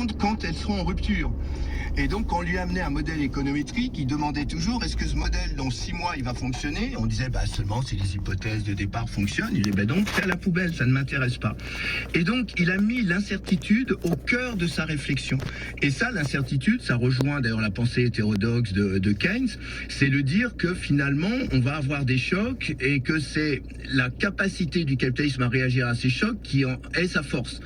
comprendre quand elles seront en rupture. Et donc, on lui amenait un modèle économétrique. Il demandait toujours, est-ce que ce modèle, dans 6 mois, il va fonctionner? On disait, seulement si les hypothèses de départ fonctionnent. Il disait, donc, c'est à la poubelle, ça ne m'intéresse pas. Et donc, il a mis l'incertitude au cœur de sa réflexion. Et ça, l'incertitude, ça rejoint d'ailleurs la pensée hétérodoxe de Keynes, c'est le dire que finalement, on va avoir des chocs et que c'est la capacité du capitalisme à réagir à ces chocs qui en est sa force.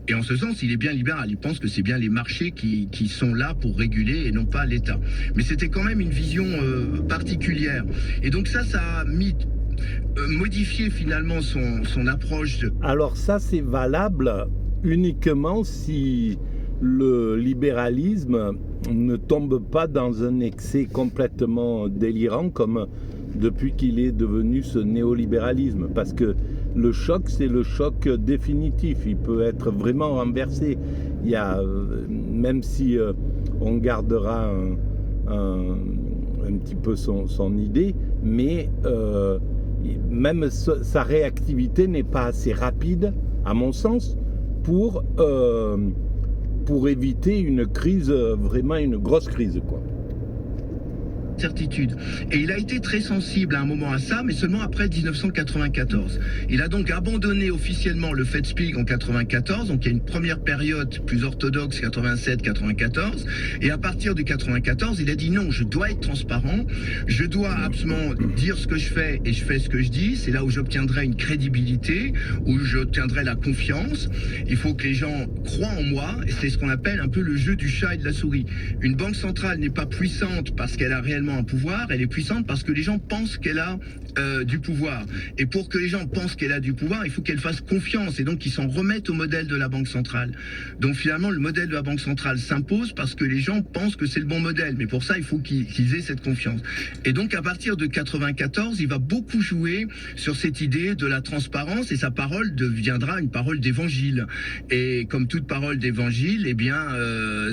Et en ce sens, il est bien libéral. Il pense que c'est bien les marchés qui sont là pour réguler et non pas l'État. Mais c'était quand même une vision particulière. Et donc ça a mis modifié finalement son approche. Alors ça, c'est valable uniquement si le libéralisme ne tombe pas dans un excès complètement délirant comme depuis qu'il est devenu ce néolibéralisme, parce que le choc, c'est le choc définitif, il peut être vraiment renversé. Il y a, même si on gardera un petit peu son idée, mais même sa réactivité n'est pas assez rapide, à mon sens, pour éviter une crise, vraiment une grosse crise, quoi. Certitude. Et il a été très sensible à un moment à ça, mais seulement après 1994. Il a donc abandonné officiellement le Feldspiegel en 94, donc il y a une première période plus orthodoxe, 87-94, et à partir de 94, il a dit non, je dois être transparent, je dois absolument dire ce que je fais et je fais ce que je dis, c'est là où j'obtiendrai une crédibilité, où j'obtiendrai la confiance, il faut que les gens croient en moi, et c'est ce qu'on appelle un peu le jeu du chat et de la souris. Une banque centrale n'est pas puissante parce qu'elle a réellement un pouvoir, elle est puissante parce que les gens pensent qu'elle a du pouvoir. Et pour que les gens pensent qu'elle a du pouvoir, il faut qu'elle fasse confiance et donc qu'ils s'en remettent au modèle de la Banque centrale. Donc finalement, le modèle de la Banque centrale s'impose parce que les gens pensent que c'est le bon modèle. Mais pour ça, il faut qu'ils aient cette confiance. Et donc à partir de 94, il va beaucoup jouer sur cette idée de la transparence et sa parole deviendra une parole d'évangile. Et comme toute parole d'évangile, eh bien,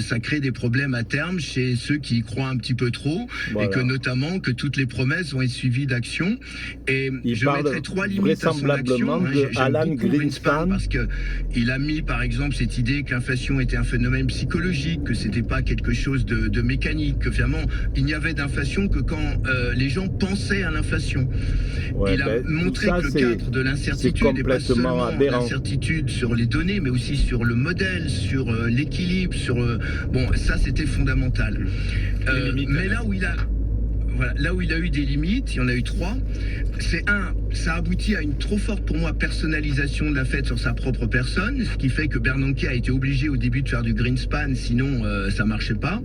ça crée des problèmes à terme chez ceux qui y croient un petit peu trop. Voilà. Et que notamment que toutes les promesses vont être suivies d'actions. Et je mettrai 3 limites à son action. De Alan Greenspan parce que il a mis par exemple cette idée que l'inflation était un phénomène psychologique, que c'était pas quelque chose de mécanique, que finalement il n'y avait d'inflation que quand les gens pensaient à l'inflation. Ouais, il a montré que le cadre de l'incertitude n'est pas seulement l'incertitude sur les données, mais aussi sur le modèle, sur l'équilibre, sur bon, ça c'était fondamental. Mais là où il a là où il a eu des limites, il y en a eu 3, c'est ça aboutit à une trop forte pour moi personnalisation de la Fed sur sa propre personne, ce qui fait que Bernanke a été obligé au début de faire du Greenspan, sinon ça marchait pas.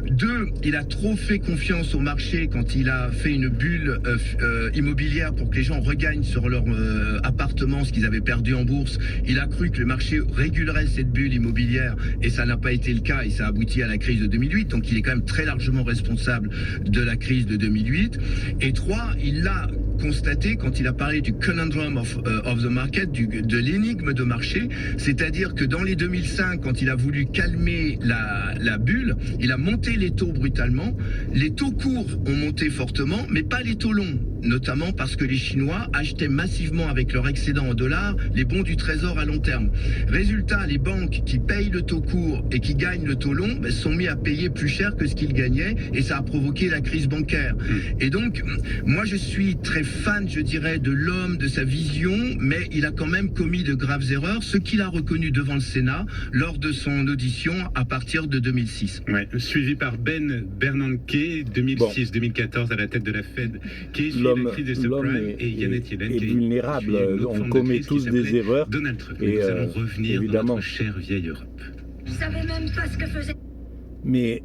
2, il a trop fait confiance au marché quand il a fait une bulle immobilière pour que les gens regagnent sur leur appartement ce qu'ils avaient perdu en bourse. Il a cru que le marché régulerait cette bulle immobilière et ça n'a pas été le cas et ça a abouti à la crise de 2008. Donc il est quand même très largement responsable de la crise de 2008. Et 3, il l'a constaté quand il a parlé du conundrum of the market, de l'énigme de marché, c'est-à-dire que dans les 2005, quand il a voulu calmer la bulle, il a monté les taux brutalement. Les taux courts ont monté fortement, mais pas les taux longs, notamment parce que les Chinois achetaient massivement avec leur excédent en dollars les bons du trésor à long terme. Résultat, les banques qui payent le taux court et qui gagnent le taux long sont mis à payer plus cher que ce qu'ils gagnaient et ça a provoqué la crise bancaire. Et donc, moi je suis très fan, je dirais, de l'homme, de sa vision, mais il a quand même commis de graves erreurs, ce qu'il a reconnu devant le Sénat lors de son audition à partir de 2006. Ouais, suivi par Ben Bernanke, 2006-2014 à la tête de la Fed, qui est suivi la crise des subprimes, et Janet Yellen, qui est vulnérable. On commet tous des erreurs. Donald Trump. Et nous allons revenir évidemment dans notre chère vieille Europe. Je savais même pas ce que faisait. Mais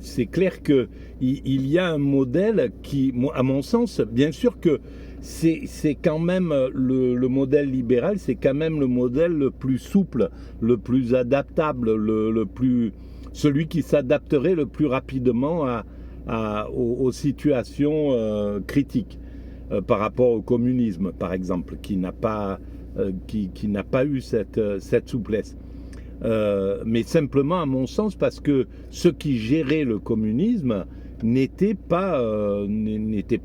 c'est clair qu'il y a un modèle qui, à mon sens, bien sûr que c'est quand même le modèle libéral, c'est quand même le modèle le plus souple, le plus adaptable, celui qui s'adapterait le plus rapidement aux situations critiques par rapport au communisme, par exemple, qui n'a pas eu cette souplesse. Mais simplement à mon sens parce que ceux qui géraient le communisme n'étaient pas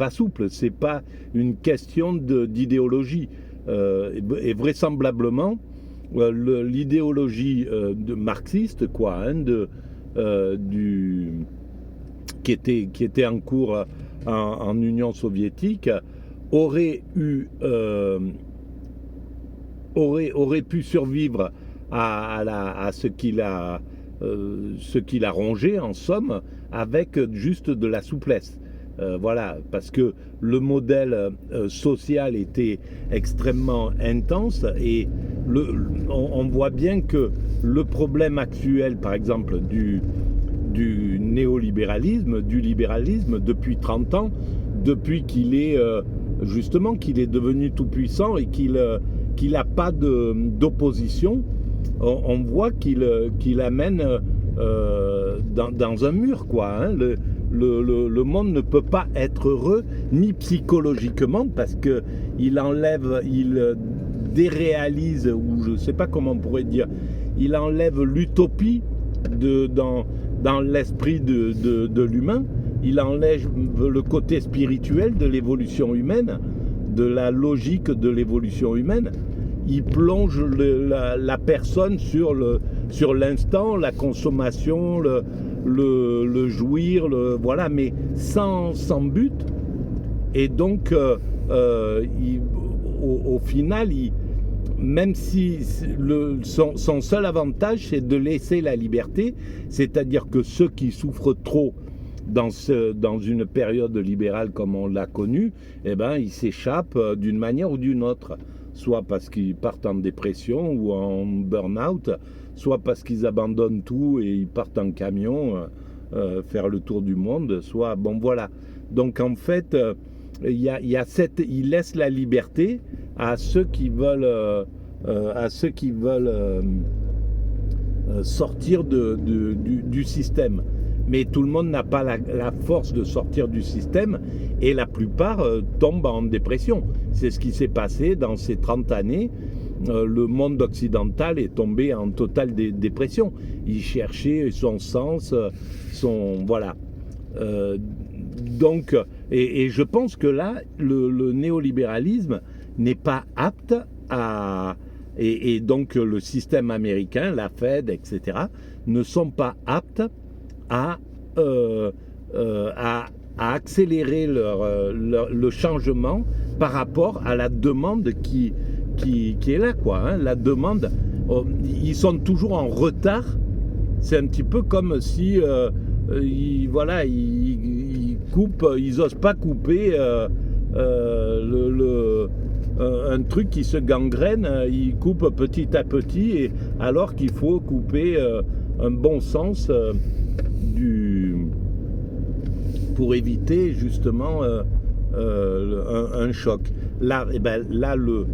souples. C'est pas une question d'idéologie et vraisemblablement l'idéologie marxiste, quoi, hein, qui était en cours en Union soviétique, aurait pu survivre à ce qu'il a rongé, en somme, avec juste de la souplesse. Voilà, parce que le modèle social était extrêmement intense et on voit bien que le problème actuel, par exemple, du néolibéralisme, du libéralisme, depuis 30 ans, depuis qu'il est justement qu'il est devenu tout puissant et qu'il n'a pas d'opposition, on voit qu'il amène dans un mur, quoi, hein. Le monde ne peut pas être heureux, ni psychologiquement, parce qu'il déréalise, ou je ne sais pas comment on pourrait dire, il enlève l'utopie dans l'esprit de l'humain, il enlève le côté spirituel de l'évolution humaine, de la logique de l'évolution humaine. Il plonge la personne sur l'instant, la consommation, le jouir, voilà, mais sans but. Et donc, au final, même si son seul avantage, c'est de laisser la liberté, c'est-à-dire que ceux qui souffrent trop dans une période libérale comme on l'a connue, eh ben, ils s'échappent d'une manière ou d'une autre, soit parce qu'ils partent en dépression ou en burn-out, soit parce qu'ils abandonnent tout et ils partent en camion faire le tour du monde, soit, bon, voilà. Donc en fait, il laisse la liberté à ceux qui veulent sortir du système. Mais tout le monde n'a pas la force de sortir du système et la plupart tombent en dépression. C'est ce qui s'est passé dans ces 30 années. Le monde occidental est tombé en totale dépression. Il cherchait son sens, voilà. Donc, et je pense que là, le néolibéralisme n'est pas apte à... Et donc le système américain, la Fed, etc., ne sont pas aptes à accélérer le changement par rapport à la demande qui est là, quoi, hein. La demande, ils sont toujours en retard. C'est un petit peu comme si ils coupent, ils osent pas couper un truc qui se gangrène, ils coupent petit à petit, alors qu'il faut couper un bon sens pour éviter justement un choc. Là, le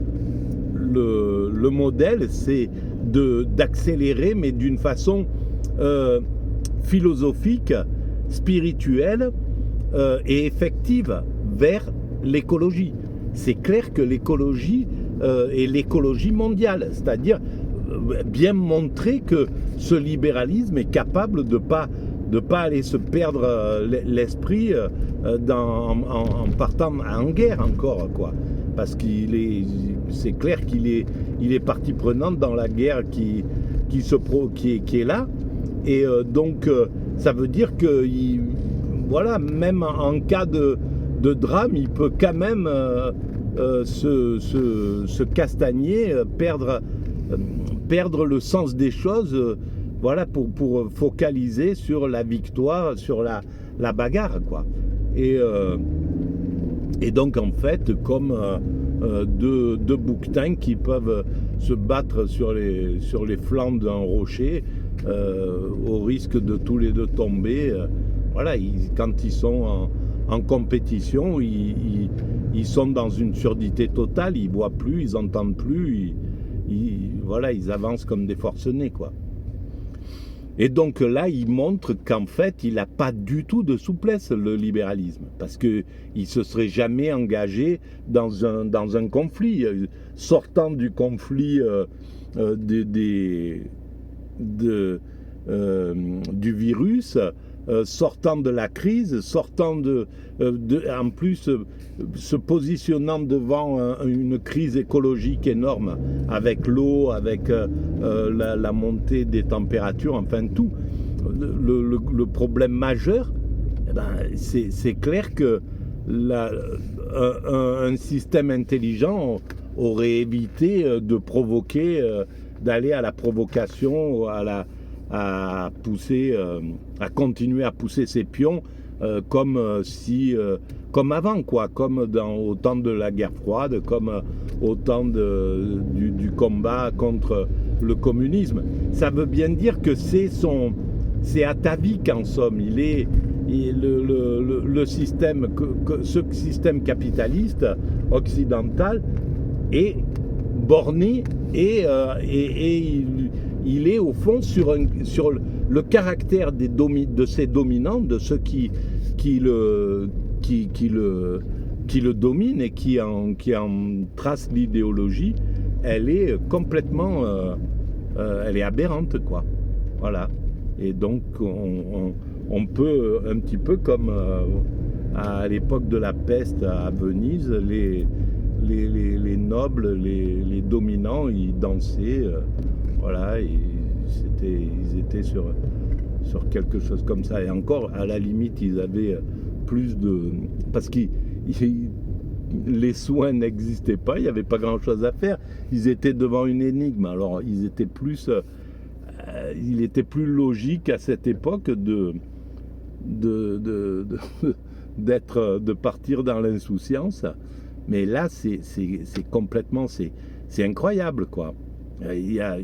modèle, c'est d'accélérer, mais d'une façon philosophique, spirituelle et effective vers l'écologie. C'est clair que l'écologie est l'écologie mondiale, c'est-à-dire bien montrer que ce libéralisme est capable de pas aller se perdre l'esprit en partant en guerre encore, quoi. Parce c'est clair qu'il est partie prenante dans la guerre qui est là. Et donc, ça veut dire que, voilà, même en cas de drame, il peut quand même se castagner, perdre le sens des choses, voilà, pour focaliser sur la victoire, sur la bagarre, quoi. Et donc, en fait, comme deux bouquetins qui peuvent se battre sur les flancs d'un rocher, au risque de tous les deux tomber, voilà, quand ils sont en compétition, ils sont dans une surdité totale, ils voient plus, ils entendent plus, voilà, ils avancent comme des forcenés, quoi. Et donc là, il montre qu'en fait, il n'a pas du tout de souplesse, le libéralisme, parce qu'il ne se serait jamais engagé dans un conflit. Sortant du conflit du virus, sortant de la crise, en plus se positionnant devant une crise écologique énorme avec l'eau, avec la montée des températures, enfin tout. Le problème majeur, eh ben, c'est clair que un système intelligent aurait évité de provoquer, d'aller à la provocation, à pousser, à continuer à pousser ses pions comme avant, quoi, comme au temps de la guerre froide, comme au temps du combat contre le communisme. Ça veut bien dire que c'est atavique en somme. Le système, ce système capitaliste occidental est borné et il est au fond sur le caractère de ses dominants, de ceux qui le dominent et qui en tracent l'idéologie. Elle est complètement elle est aberrante, quoi. Voilà. Et donc on peut, un petit peu comme à l'époque de la peste à Venise, les nobles, les dominants, ils dansaient, voilà, ils étaient sur quelque chose comme ça. Et encore, à la limite, ils avaient plus de... Parce que les soins n'existaient pas, il n'y avait pas grand-chose à faire. Ils étaient devant une énigme. Alors, ils étaient plus... il était plus logique à cette époque de partir dans l'insouciance, mais là c'est complètement, c'est incroyable, quoi. Il y a